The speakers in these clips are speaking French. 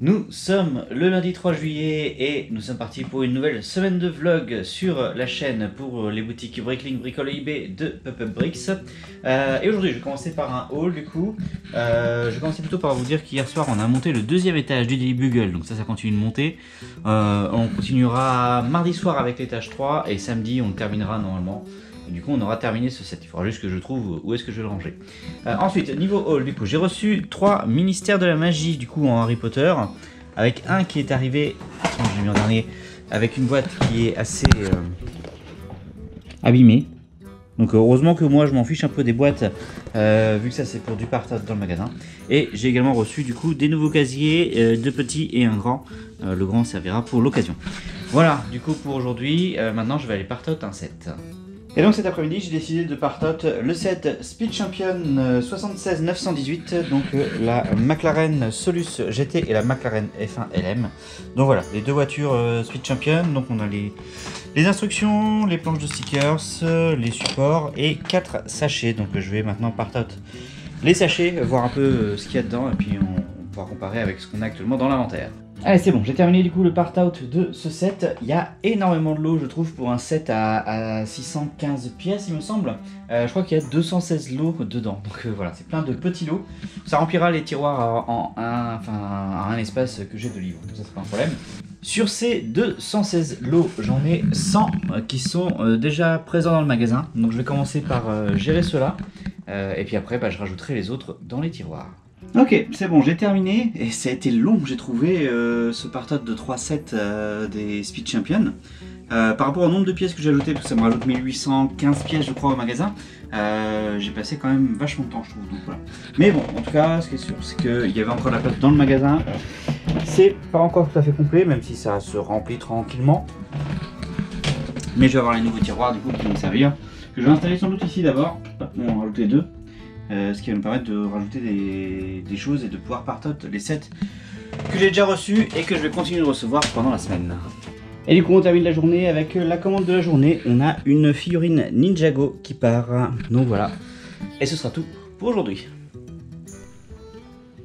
Nous sommes le lundi 3 juillet et nous sommes partis pour une nouvelle semaine de vlog sur la chaîne pour les boutiques Bricklink, Bricole et eBay de Pop-Up Bricks. Et aujourd'hui je vais commencer par un haul du coup. Je vais commencer plutôt par vous dire qu'hier soir on a monté le deuxième étage du Daily Bugle, donc ça continue de monter. On continuera mardi soir avec l'étage 3 et samedi on le terminera normalement. Et du coup on aura terminé ce set, il faudra juste que je trouve où est-ce que je vais le ranger. Ensuite niveau haul du coup j'ai reçu 3 ministères de la magie du coup en Harry Potter, avec un qui est arrivé, j'ai mis en dernier, avec une boîte qui est assez abîmée. Donc heureusement que moi je m'en fiche un peu des boîtes, vu que ça c'est pour du partage dans le magasin. Et j'ai également reçu du coup des nouveaux casiers, deux petits et un grand. Le grand servira pour l'occasion. Voilà du coup pour aujourd'hui, maintenant je vais aller partout un set. Et donc cet après-midi j'ai décidé de partout le set Speed Champion 76 918, donc la McLaren Solus GT et la McLaren F1 LM. Donc voilà, les deux voitures Speed Champion, donc on a les instructions, les planches de stickers, les supports et 4 sachets. Donc je vais maintenant partout les sachets, voir un peu ce qu'il y a dedans et puis on pourra comparer avec ce qu'on a actuellement dans l'inventaire. Allez c'est bon, j'ai terminé du coup le part-out de ce set. Il y a énormément de lots je trouve pour un set à 615 pièces il me semble. Je crois qu'il y a 216 lots dedans, donc voilà, c'est plein de petits lots. Ça remplira les tiroirs en un espace que j'ai de livres, donc ça c'est pas un problème. Sur ces 216 lots, j'en ai 100 qui sont déjà présents dans le magasin, donc je vais commencer par gérer cela. Et puis après je rajouterai les autres dans les tiroirs. Ok, c'est bon, j'ai terminé et ça a été long, j'ai trouvé ce part-out de 3 sets des Speed Champion. Par rapport au nombre de pièces que j'ai ajouté, parce que ça me rajoute 1815 pièces je crois au magasin, j'ai passé quand même vachement de temps je trouve, donc voilà. Mais bon, en tout cas, ce qui est sûr, c'est qu'il y avait encore de la place dans le magasin. C'est pas encore tout à fait complet, même si ça se remplit tranquillement. Mais je vais avoir les nouveaux tiroirs du coup qui vont me servir, que je vais installer sans doute ici d'abord, on va en rajouter 2. Ce qui va me permettre de rajouter des choses et de pouvoir partout les sets que j'ai déjà reçus et que je vais continuer de recevoir pendant la semaine. Et du coup on termine la journée avec la commande de la journée. On a une figurine Ninjago qui part, donc voilà. Et ce sera tout pour aujourd'hui.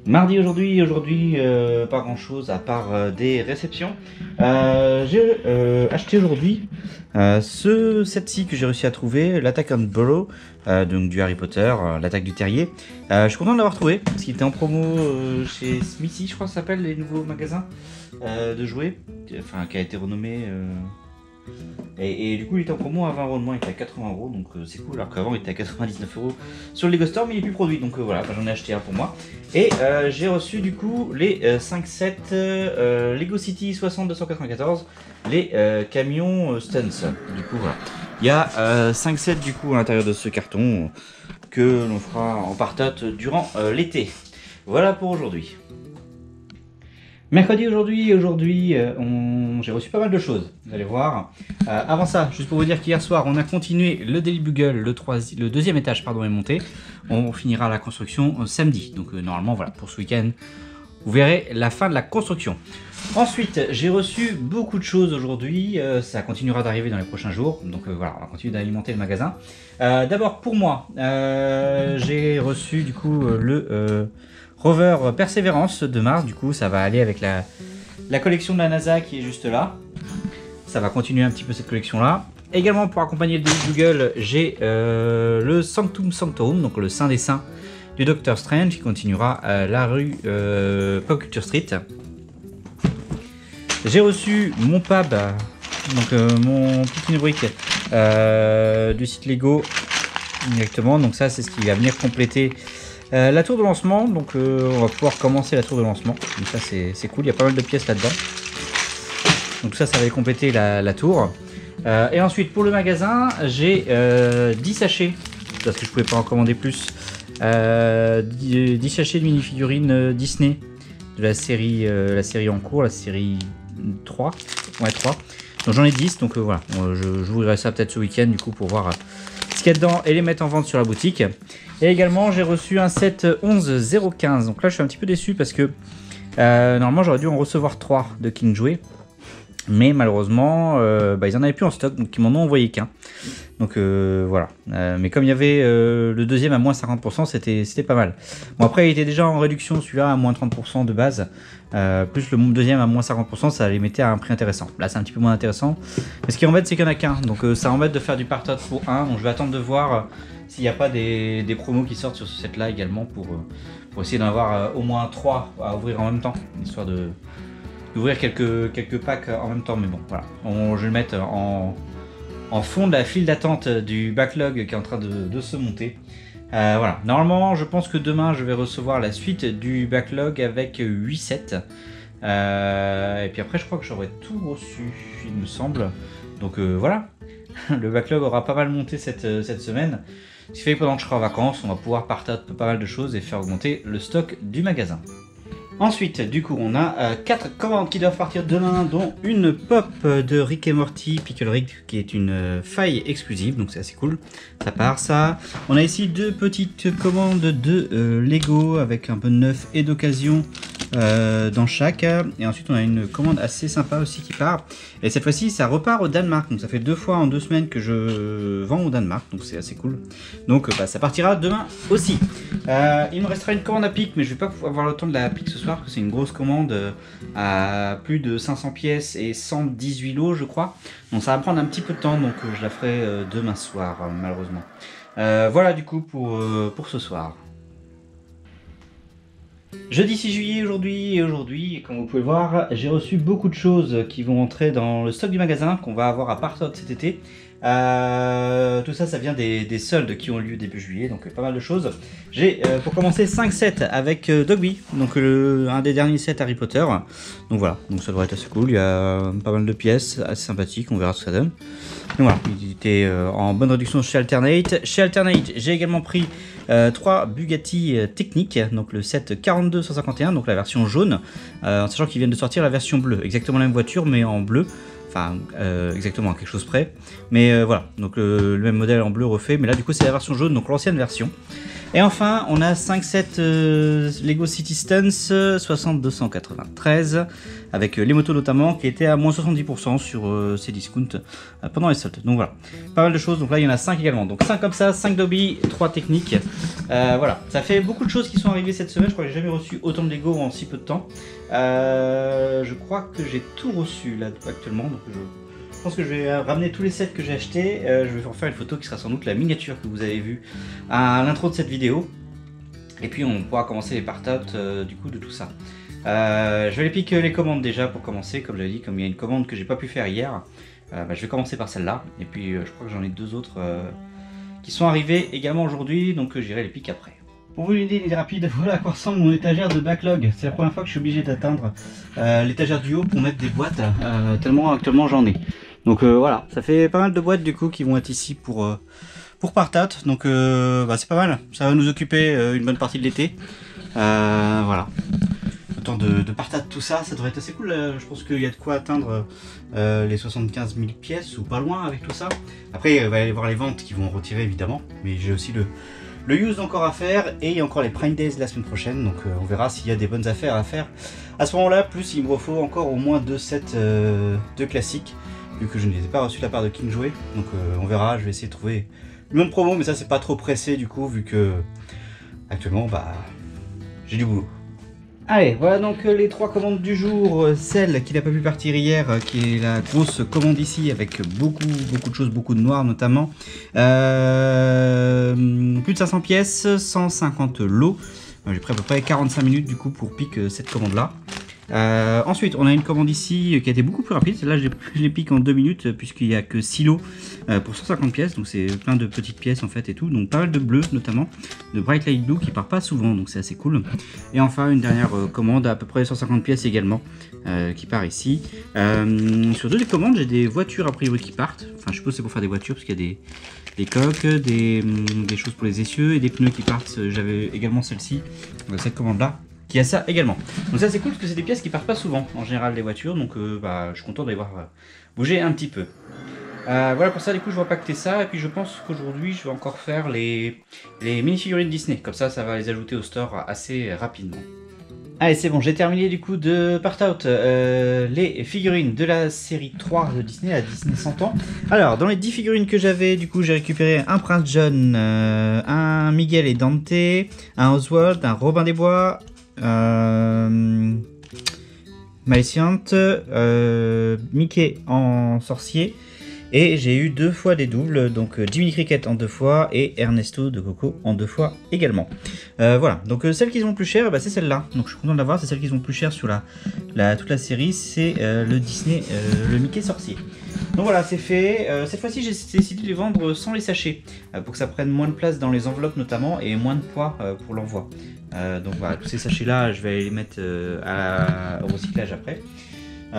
Mardi aujourd'hui, pas grand chose à part des réceptions. J'ai acheté aujourd'hui ce set-ci que j'ai réussi à trouver, l'Attack on Burrow, donc du Harry Potter, l'attaque du terrier. Je suis content de l'avoir trouvé parce qu'il était en promo chez Smithy, je crois que ça s'appelle, les nouveaux magasins de jouets, enfin qui a été renommé. Et du coup il était en promo à 20 € de moins, il était à 80 €, donc c'est cool, alors qu'avant il était à 99 € sur le Lego Store, mais il est plus produit, donc voilà, j'en ai acheté un pour moi. Et j'ai reçu du coup les 5 sets Lego City 60-294, les camions Stunts, du coup voilà. Il y a 5 sets du coup à l'intérieur de ce carton que l'on fera en partout durant l'été. Voilà pour aujourd'hui. Mercredi aujourd'hui, j'ai reçu pas mal de choses, vous allez voir. Avant ça, juste pour vous dire qu'hier soir, on a continué le Daily Bugle, le deuxième étage pardon, est monté. On finira la construction samedi, donc normalement voilà, pour ce week-end, vous verrez la fin de la construction. Ensuite, j'ai reçu beaucoup de choses aujourd'hui, ça continuera d'arriver dans les prochains jours, donc voilà, on va continuer d'alimenter le magasin. D'abord pour moi, j'ai reçu du coup le Rover Perseverance de Mars, du coup ça va aller avec la collection de la NASA qui est juste là. Ça va continuer un petit peu cette collection là. Également pour accompagner le Google, j'ai le Sanctum Sanctorum, donc le Saint des Saints du Doctor Strange qui continuera à la rue Pop Culture Street. J'ai reçu mon pad, donc mon petit brique du site Lego directement, donc ça c'est ce qui va venir compléter la tour de lancement, donc on va pouvoir commencer la tour de lancement, donc ça c'est cool, il y a pas mal de pièces là-dedans. Donc ça va compléter la tour. Et ensuite pour le magasin, j'ai 10 sachets, parce que je pouvais pas en commander plus, 10 sachets de mini-figurines Disney, de la série en cours, la série 3. Ouais 3. Donc j'en ai 10, donc voilà, je vous ouvrirai ça peut-être ce week-end du coup pour voir ce qu'il y a dedans et les mettre en vente sur la boutique. Et également j'ai reçu un set 11-015, donc là je suis un petit peu déçu parce que normalement j'aurais dû en recevoir 3 de King Jouet. Mais malheureusement, ils en avaient plus en stock, donc ils m'en ont envoyé qu'un. Donc voilà. Mais comme il y avait le deuxième à moins 50%, c'était pas mal. Bon, après, il était déjà en réduction, celui-là à moins 30% de base. Plus le deuxième à moins 50%, ça les mettait à un prix intéressant. Là, c'est un petit peu moins intéressant. Mais ce qui embête, c'est qu'il n'y en a qu'un. Donc ça embête de faire du partage pour un. Donc je vais attendre de voir s'il n'y a pas des promos qui sortent sur ce set-là également pour essayer d'en avoir au moins 3 à ouvrir en même temps, histoire d'ouvrir quelques packs en même temps. Mais bon, voilà. Je vais le mettre en fond de la file d'attente du backlog qui est en train de se monter. Voilà. Normalement, je pense que demain, je vais recevoir la suite du backlog avec 8 sets. Et puis après, je crois que j'aurai tout reçu, il me semble. Donc voilà. Le backlog aura pas mal monté cette semaine. Ce qui fait que pendant que je serai en vacances, on va pouvoir partager pas mal de choses et faire augmenter le stock du magasin. Ensuite, du coup, on a 4 commandes qui doivent partir demain, dont une pop de Rick et Morty Pickle Rick, qui est une faille exclusive, donc c'est assez cool. Ça part, ça. On a ici 2 petites commandes de Lego avec un peu de neuf et d'occasion dans chaque. Et ensuite, on a une commande assez sympa aussi qui part. Et cette fois-ci, ça repart au Danemark. Donc ça fait 2 fois en 2 semaines que je vends au Danemark, donc c'est assez cool. Donc ça partira demain aussi. Il me restera une commande à pic, mais je vais pas pouvoir avoir le temps de la pic ce soir, parce que c'est une grosse commande à plus de 500 pièces et 118 lots, je crois. Donc ça va prendre un petit peu de temps, donc je la ferai demain soir, malheureusement. Voilà du coup pour ce soir. Jeudi 6 juillet aujourd'hui, comme vous pouvez le voir, j'ai reçu beaucoup de choses qui vont entrer dans le stock du magasin qu'on va avoir à Partot cet été. Tout ça, ça vient des soldes qui ont lieu début juillet, donc pas mal de choses. J'ai pour commencer 5 sets avec Dogby, donc un des derniers sets Harry Potter. Donc voilà, donc ça devrait être assez cool, il y a pas mal de pièces assez sympathiques, on verra ce que ça donne. Donc voilà, il était en bonne réduction chez Alternate. Chez Alternate, j'ai également pris 3 Bugatti techniques, donc le set 42-151, donc la version jaune, en sachant qu'ils viennent de sortir la version bleue, exactement la même voiture mais en bleu. Enfin, exactement à quelque chose près. Mais voilà, donc le même modèle en bleu refait. Mais là, du coup, c'est la version jaune, donc l'ancienne version. Et enfin, on a 5 sets Lego City Stunts 60-293, avec les motos notamment, qui étaient à moins 70% sur ces discounts pendant les soldes. Donc voilà, pas mal de choses. Donc là, il y en a 5 également. Donc 5 comme ça, 5 Dobby, 3 techniques. Voilà, ça fait beaucoup de choses qui sont arrivées cette semaine. Je crois que j'ai jamais reçu autant de Lego en si peu de temps. Je crois que j'ai tout reçu là actuellement. Donc je pense que je vais ramener tous les sets que j'ai achetés. Je vais en faire une photo qui sera sans doute la miniature que vous avez vue à l'intro de cette vidéo. Et puis on pourra commencer les partages du coup de tout ça. Je vais les piquer les commandes déjà pour commencer. Comme j'avais dit, comme il y a une commande que j'ai pas pu faire hier, je vais commencer par celle-là. Et puis je crois que j'en ai 2 autres qui sont arrivés également aujourd'hui. Donc j'irai les piquer après. Pour vous une idée rapide, voilà à quoi ressemble mon étagère de backlog. C'est la première fois que je suis obligé d'atteindre l'étagère du haut pour mettre des boîtes, tellement actuellement j'en ai. Donc voilà, ça fait pas mal de boîtes du coup qui vont être ici pour Partat. Donc c'est pas mal, ça va nous occuper une bonne partie de l'été. Voilà. Le temps de Partat tout ça, ça devrait être assez cool. Je pense qu'il y a de quoi atteindre les 75 000 pièces ou pas loin avec tout ça. Après il va y avoir les ventes qui vont retirer évidemment, mais j'ai aussi le use encore à faire et il y a encore les Prime Days la semaine prochaine, donc on verra s'il y a des bonnes affaires à faire à ce moment-là. Plus il me faut encore au moins 2 sets de classiques, vu que je ne les ai pas reçus de la part de King Jouet, donc on verra. Je vais essayer de trouver une bonne promo, mais ça c'est pas trop pressé du coup, vu que actuellement j'ai du boulot. Allez, voilà donc les 3 commandes du jour. Celle qui n'a pas pu partir hier, qui est la grosse commande ici, avec beaucoup de choses, beaucoup de noir notamment. Plus de 500 pièces, 150 lots. J'ai pris à peu près 45 minutes du coup pour piquer cette commande là. Ensuite, on a une commande ici qui a été beaucoup plus rapide. Celle-là, je les pique en 2 minutes puisqu'il n'y a que 6 lots pour 150 pièces. Donc, c'est plein de petites pièces en fait et tout. Donc, pas mal de bleu notamment, de Bright Light Blue qui part pas souvent. Donc, c'est assez cool. Et enfin, une dernière commande à peu près 150 pièces également qui part ici. Sur 2 des commandes, j'ai des voitures a priori qui partent. Enfin, je suppose que c'est pour faire des voitures parce qu'il y a des coques, des choses pour les essieux et des pneus qui partent. J'avais également celle-ci, cette commande-là, qui a ça également. Donc ça c'est cool parce que c'est des pièces qui partent pas souvent en général des voitures, donc je suis content de les voir bouger un petit peu. Voilà pour ça, du coup je vais impacter ça, et puis je pense qu'aujourd'hui je vais encore faire les mini-figurines Disney, comme ça va les ajouter au store assez rapidement. Allez, c'est bon, j'ai terminé du coup de part out les figurines de la série 3 de Disney, la Disney 100 ans. Alors, dans les 10 figurines que j'avais, du coup, j'ai récupéré un Prince John, un Miguel et Dante, un Oswald, un Robin des Bois, Maleficent, Mickey en sorcier. Et j'ai eu 2 fois des doubles, donc Jiminy Cricket en 2 fois et Ernesto de Coco en 2 fois également. Voilà, donc celle qu'ils ont le plus cher, bah, c'est celle-là. Donc je suis content de l'avoir, c'est celle qu'ils ont le plus cher sur toute la série, c'est le Disney, le Mickey sorcier. Donc voilà, c'est fait. Cette fois-ci, j'ai décidé de les vendre sans les sachets, pour que ça prenne moins de place dans les enveloppes notamment et moins de poids pour l'envoi. Donc voilà, tous ces sachets-là, je vais les mettre au recyclage après.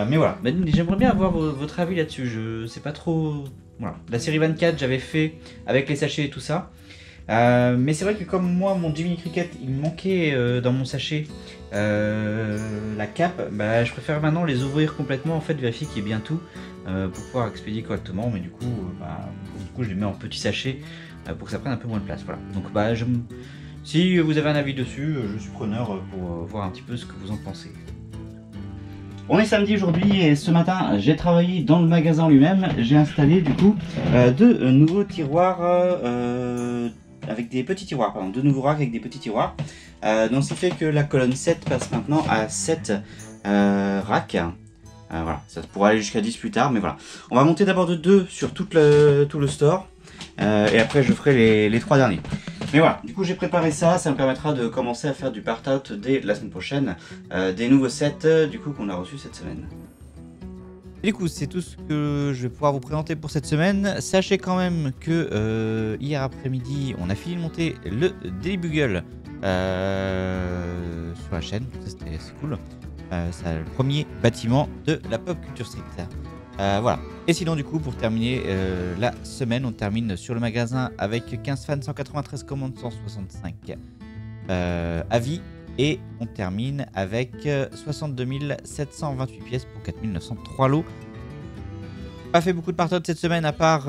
Mais voilà, j'aimerais bien avoir votre avis là-dessus. Je sais pas trop. Voilà. La série 24, j'avais fait avec les sachets et tout ça. Mais c'est vrai que comme moi, mon Jiminy Cricket, il me manquait dans mon sachet la cape. Bah, je préfère maintenant les ouvrir complètement, en fait, vérifier qu'il y ait bien tout pour pouvoir expédier correctement. Mais du coup, je les mets en petits sachets pour que ça prenne un peu moins de place. Voilà. Donc, si vous avez un avis dessus, je suis preneur pour voir un petit peu ce que vous en pensez. On est samedi aujourd'hui et ce matin j'ai travaillé dans le magasin lui-même. J'ai installé du coup deux nouveaux tiroirs avec des petits tiroirs, pardon, deux nouveaux racks avec des petits tiroirs. Donc ça fait que la colonne 7 passe maintenant à 7 racks. Voilà, ça pourra aller jusqu'à 10 plus tard, mais voilà. On va monter d'abord de 2 sur tout le store et après je ferai les 3 derniers. Mais voilà, du coup j'ai préparé ça, ça me permettra de commencer à faire du part-out dès la semaine prochaine, des nouveaux sets du coup qu'on a reçus cette semaine. Et du coup c'est tout ce que je vais pouvoir vous présenter pour cette semaine. Sachez quand même que hier après-midi on a fini de monter le Daily Bugle sur la chaîne, c'était assez cool. C'est le premier bâtiment de la Pop Culture Street. Voilà. Et sinon du coup pour terminer la semaine, on termine sur le magasin avec 15 fans, 193 commandes, 165 avis. Et on termine avec 62 728 pièces pour 4903 lots. Pas fait beaucoup de part-out cette semaine à part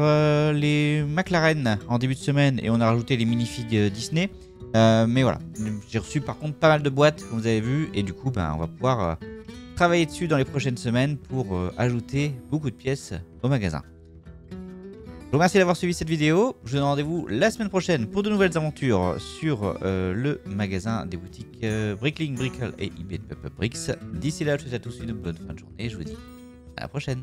les McLaren en début de semaine et on a rajouté les minifigs Disney. Mais voilà, j'ai reçu par contre pas mal de boîtes comme vous avez vu et du coup on va pouvoir travailler dessus dans les prochaines semaines pour ajouter beaucoup de pièces au magasin. Je vous remercie d'avoir suivi cette vidéo. Je vous donne rendez-vous la semaine prochaine pour de nouvelles aventures sur le magasin des boutiques Bricklink, Brickle et eBay Pop-Up Bricks. D'ici là, je vous souhaite à tous une bonne fin de journée et je vous dis à la prochaine.